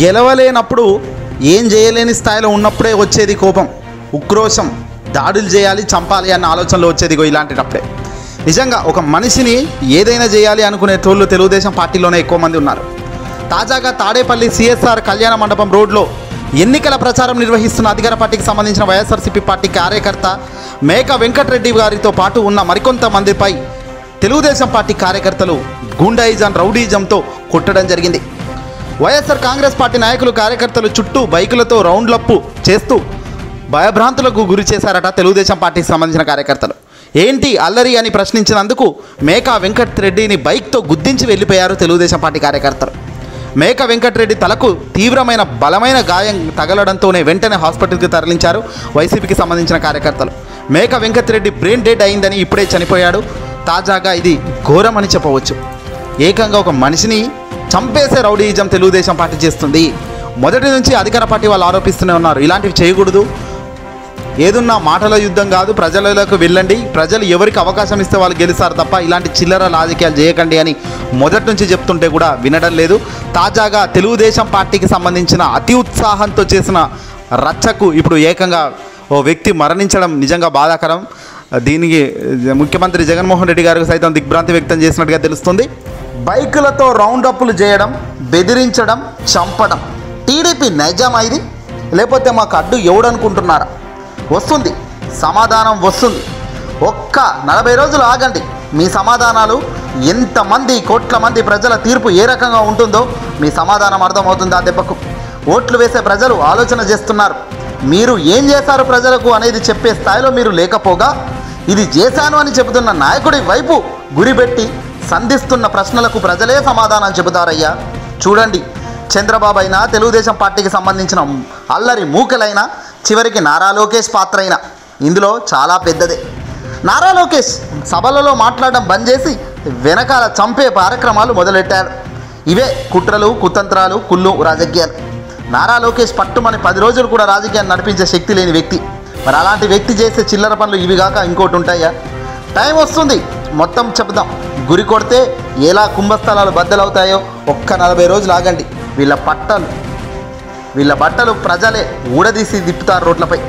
గెలవలేనప్పుడు ఏం చేయలేని స్థాయిలో ఉన్నప్పుడే వచ్చేది కోపం, ఉక్రోషం, దాడులు చేయాలి, చంపాలి అన్న ఆలోచనలో వచ్చేది ఇలాంటిటప్పుడే. నిజంగా ఒక మనిషిని ఏదైనా చేయాలి అనుకునే తోళ్ళు తెలుగుదేశం పార్టీలోనే ఎక్కువ మంది ఉన్నారు. తాజాగా తాడేపల్లి సిఎస్ఆర్ కళ్యాణ మండపం రోడ్లో ఎన్నికల ప్రచారం నిర్వహిస్తున్న అధికార పార్టీకి సంబంధించిన వైఎస్ఆర్సీపీ పార్టీ కార్యకర్త మేక వెంకటరెడ్డి గారితో పాటు ఉన్న మరికొంతమందిపై తెలుగుదేశం పార్టీ కార్యకర్తలు గూండాయిజం, రౌడీజంతో కొట్టడం జరిగింది. వైఎస్ఆర్ కాంగ్రెస్ పార్టీ నాయకులు కార్యకర్తలు చుట్టూ బైకులతో రౌండ్లప్పు చేస్తూ భయభ్రాంతులకు గురి చేశారట తెలుగుదేశం పార్టీకి సంబంధించిన కార్యకర్తలు. ఏంటి అల్లరి అని ప్రశ్నించినందుకు మేకా వెంకటరెడ్డిని బైక్తో గుద్దించి వెళ్ళిపోయారు తెలుగుదేశం పార్టీ కార్యకర్తలు. మేక వెంకటరెడ్డి తలకు తీవ్రమైన బలమైన గాయం తగలడంతోనే వెంటనే హాస్పిటల్కి తరలించారు వైసీపీకి సంబంధించిన కార్యకర్తలు. మేక వెంకటరెడ్డి బ్రెయిన్ డెడ్ అయిందని ఇప్పుడే చనిపోయాడు. తాజాగా ఇది ఘోరమని చెప్పవచ్చు. ఏకంగా ఒక మనిషిని చంపేసే రౌడీయిజం తెలుగుదేశం పార్టీ చేస్తుంది. మొదటి నుంచి అధికార పార్టీ వాళ్ళు ఆరోపిస్తూనే ఉన్నారు, ఇలాంటివి చేయకూడదు, ఏదున్నా మాటల యుద్ధం కాదు, ప్రజలకు వెళ్ళండి, ప్రజలు ఎవరికి అవకాశం ఇస్తే వాళ్ళు గెలుస్తారు తప్ప ఇలాంటి చిల్లర రాజకీయాలు చేయకండి అని మొదటి నుంచి చెప్తుంటే కూడా వినడం లేదు. తాజాగా తెలుగుదేశం పార్టీకి సంబంధించిన అతి ఉత్సాహంతో చేసిన రచ్చకు ఇప్పుడు ఏకంగా ఓ వ్యక్తి మరణించడం నిజంగా బాధాకరం. దీనికి ముఖ్యమంత్రి జగన్మోహన్ రెడ్డి గారికి సైతం దిగ్భ్రాంతి వ్యక్తం చేసినట్టుగా తెలుస్తుంది. బైకులతో రౌండప్లు చేయడం, బెదిరించడం, చంపడం టీడీపీ నైజామా ఇది? లేకపోతే మాకు అడ్డు ఎవడనుకుంటున్నారా? వస్తుంది, సమాధానం వస్తుంది. ఒక్క 40 రోజులు ఆగండి, మీ సమాధానాలు ఎంతమంది కోట్ల మంది ప్రజల తీర్పు ఏ రకంగా ఉంటుందో మీ సమాధానం అర్థమవుతుంది. ఆ దెబ్బకు ఓట్లు వేసే ప్రజలు ఆలోచన చేస్తున్నారు. మీరు ఏం చేశారు ప్రజలకు అనేది చెప్పే స్థాయిలో మీరు లేకపోగా ఇది చేశాను అని చెబుతున్న నాయకుడి వైపు గురిపెట్టి సంధిస్తున్న ప్రశ్నలకు ప్రజలే సమాధానం చెబుతారయ్యా. చూడండి, చంద్రబాబు అయినా తెలుగుదేశం పార్టీకి సంబంధించిన అల్లరి మూకలైనా చివరికి నారా లోకేష్ పాత్ర అయినా ఇందులో చాలా పెద్దదే. నారా లోకేష్ సభలలో మాట్లాడడం బంద్ చేసి వెనకాల చంపే కార్యక్రమాలు మొదలెట్టారు. ఇవే కుట్రలు, కుతంత్రాలు, కుళ్ళు రాజకీయాలు. నారా లోకేష్ పట్టుమని 10 రోజులు కూడా రాజకీయాన్ని నడిపించే శక్తి లేని వ్యక్తి. మరి అలాంటి వ్యక్తి చేసే చిల్లర పనులు ఇవి కాక ఇంకోటి ఉంటాయా? టైం వస్తుంది, మొత్తం చెప్దాం. గురి కొడితే ఎలా కుంభస్థలాలు బద్దలవుతాయో ఒక్క 40 రోజులు ఆగండి. వీళ్ళ బట్టలు ప్రజలే ఊడదీసి తిప్పుతారు రోడ్లపై.